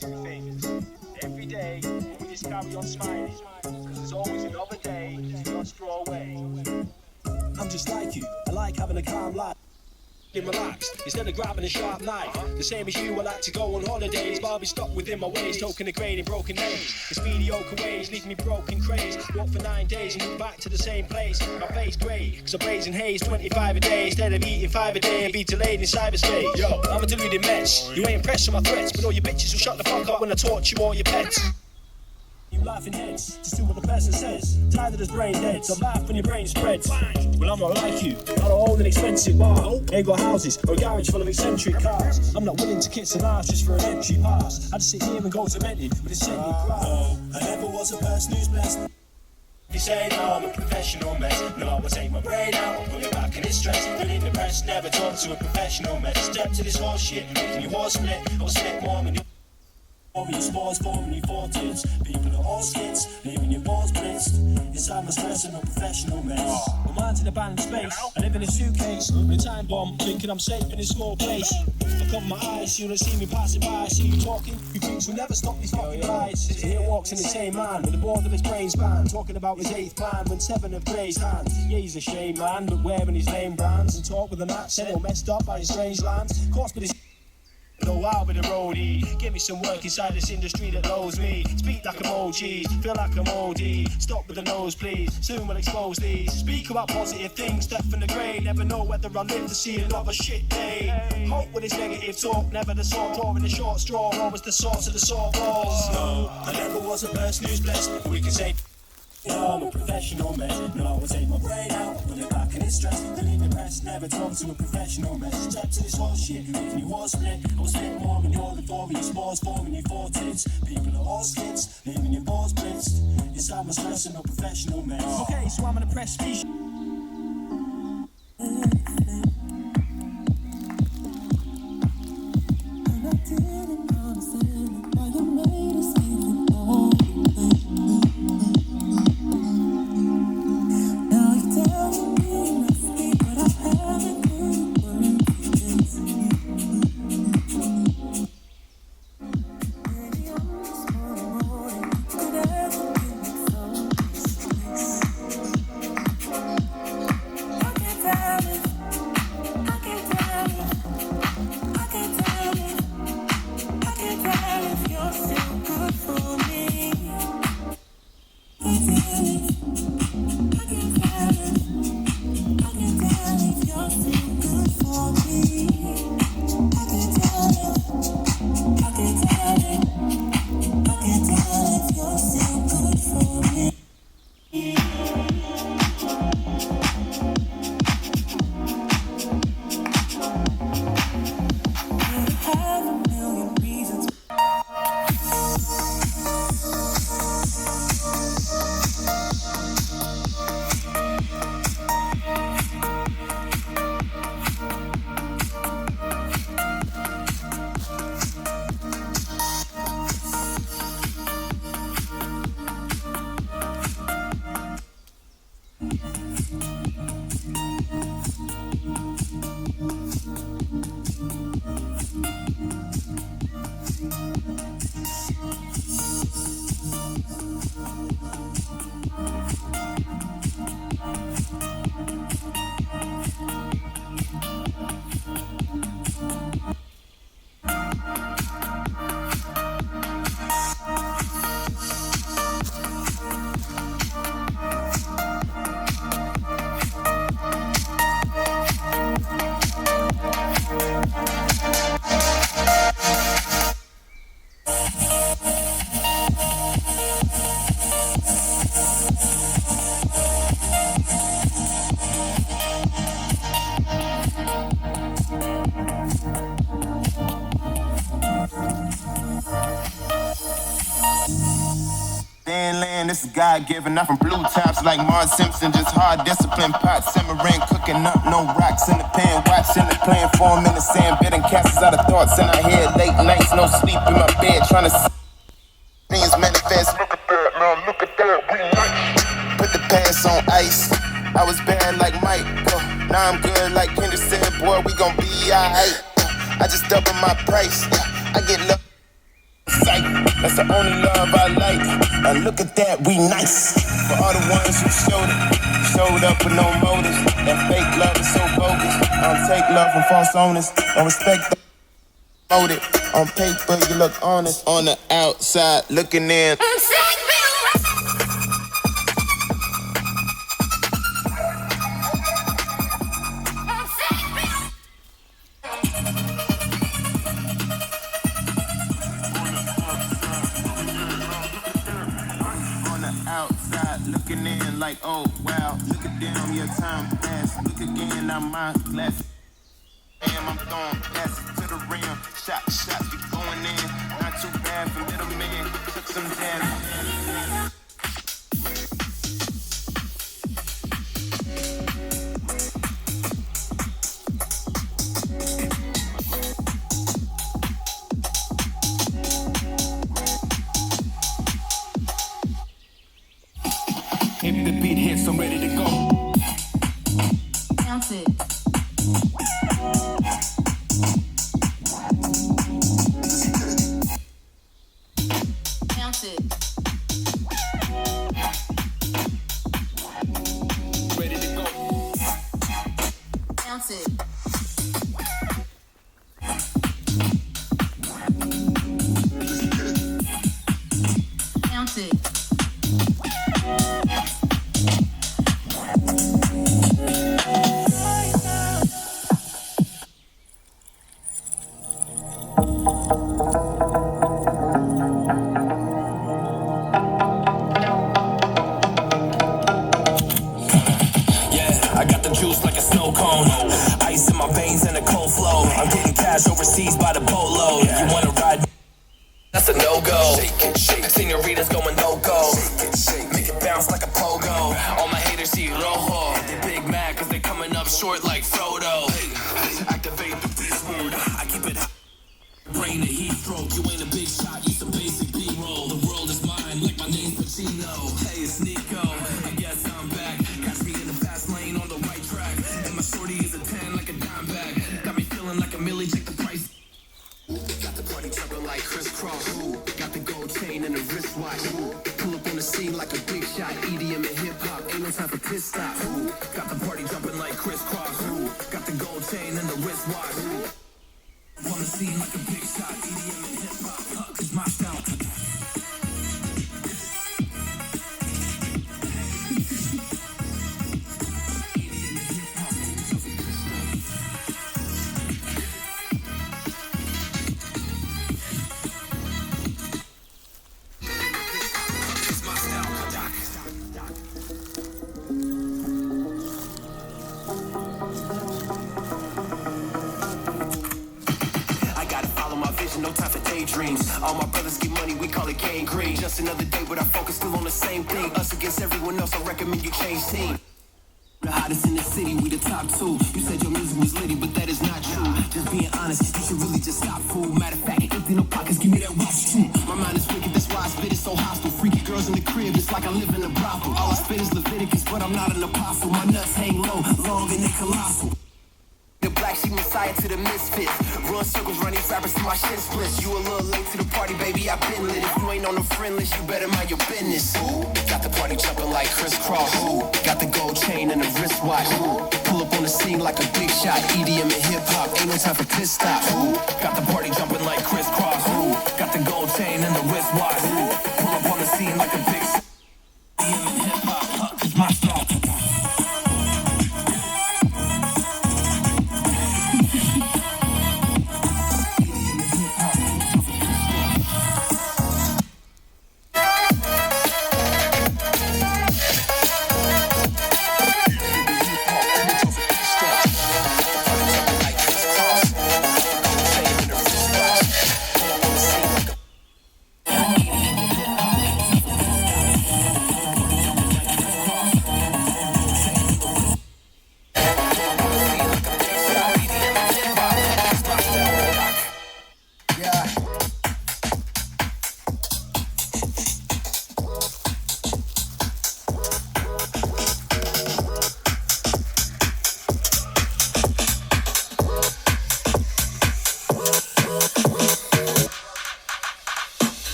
two things. Every day, we just carry on smiling, cause there's always another day to not throw away. I'm just like you, I like having a calm life. Relaxed, instead of grabbing a sharp knife. The same as you, I like to go on holidays, but I'll be stuck within my ways, token the grade in broken days. The mediocre ways leave me broken craze. Walk for 9 days and move back to the same place. My face grey, cause I'm blazing haze 25 a day. Instead of eating 5 a day and be delayed in cyberspace. Yo, I'm a deluded mess. You ain't impressed with my threats, but all your bitches will shut the fuck up when I torture all your pets. You laughing heads, just do what the person says. Tired of this brain dead, so laugh when your brain spreads. Well, I'm not like you, I don't own an expensive bar. Ain't got houses or a garage full of eccentric cars. I'm not willing to kiss an ass just for an entry pass. I just sit here and go tormented with a second class. No, I never was a person who's blessed. You say now I'm a professional mess. No, I take my brain out, put it back in its stress. Feeling depressed, never talk to a professional mess. Step to this horse shit, making you horse split. Or split more than you. Over your spores, forming your fortunes. People are all skits, leaving your balls blitzed. Inside my stress, I'm a professional mess. My mind's in a balanced space. I live in a suitcase with a time bomb, thinking I'm safe in a small place. I cover my eyes, you don't see me passing by. I see you talking, you freaks will never stop these fucking lies. Here walks in the same man with a board of his brains span, talking about his 8th plan when 7 have grazed hands. Yeah, he's a shame man, but wearing his lame brands and talk with an accent all messed up by his strange lands. Course, but his go out with a roadie, give me some work inside this industry that loathes me. Speak like emojis, feel like I'm OD. Stop with the nose please, soon we'll expose these. Speak about positive things, step from the grave. Never know whether I'll live to see another shit day. Hope with this negative talk, never the sort drawing the short straw. Always the source of the sore balls. No, I never was a person who's blessed, but we can say no, I'm a professional man. No, I take my brain out, put it back in its stress. Feeling depressed, never talk to a professional man. Step to this whole shit, making you all split. I was split more than you're the four of your spores, forming your fortits. People are all skits, leaving your balls blitzed. Inside my stress, I'm a professional man. Okay, so I'm gonna press speech. This is God-given, not from blue tops like Mars Simpson. Just hard discipline, pot simmering, cooking up, no rocks in the pan. Watching the playing form in the sand, bidding castles out of thoughts in our head. Late nights, no sleep in my bed, trying to see things manifest. Look at that, now look at that, we nice. Put the past on ice. I was bad like Mike, now I'm good like Kendrick said, boy, we gon' be alright. I just double my price, I get love. That's the only love I like. And look at that, we nice. For all the ones who showed up with no motives. That fake love is so bogus. I don't take love from false owners. Don't respect the motive. On paper, you look honest. On the outside, looking in. Outside looking in like, oh wow, look at them, your time passed. Look again, I'm my glass. Damn, I'm throwing passes to the rim. Shots be going in. Not too bad for middleman. Took some damage. If the beat hits, I'm ready to go. Bounce it. Bounce it. Ready to go. Bounce it. Bounce it. Overseas by the boatload. You wanna ride? That's a no-go. Senoritas going no-go. Make it bounce like a pogo. All my haters see rojo. They big mad cause they coming up short like Frodo. Activate the beast mode. I keep it brain a heat stroke. You ain't a big shot, you some basic B-roll. The world is mine like my name's Pacino. Hey, it's Nico. I guess I'm back. Catch me in the fast lane on the right track. And my shorty is a 10 like a dime bag. Got me feeling like a millie, check the price. Got the party jumping like crisscross. Got the gold chain and the wristwatch. Pull up on the scene like a big shot. EDM and hip hop, ain't no time for pit stop. Got the party jumping like crisscross. Got the gold chain and the wristwatch. On the scene like a big shot. EDM and hip hop, cause my style. No time for daydreams. All my brothers get money, we call it gang green. Just another day, but our focus still on the same thing. Us against everyone else, I recommend you change team. The hottest in the city, we the top two. You said your music was litty, but that is not true. Just being honest, you should really just stop, fool. Matter of fact, empty no pockets, give me that watch too. My mind is wicked, that's why I spit it so hostile. Freaky girls in the crib, it's like I live in a brothel. All I spit is Leviticus, but I'm not an apostle. My nuts hang low, long and they colossal. The black sheep messiah to the misfits. Run circles, run these rappers to my shit splits. You a little late to the party, baby, I been lit. If you ain't on the friend list, you better mind your business. Got the party jumping like crisscross. Got the gold chain and the wristwatch. Pull up on the scene like a big shot. EDM and hip hop, ain't no time for pit stop. Got the party jumping like crisscross. Got the gold chain and the wristwatch. Pull up on the scene like a big shot. EDM and hip hop, cause my style.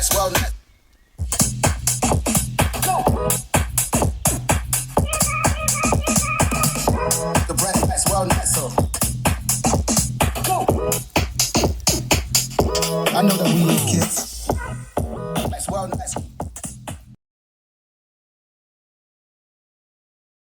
nuts, well nuts. Go. The bread nuts, well nuts, so. Go. I know that we need kids.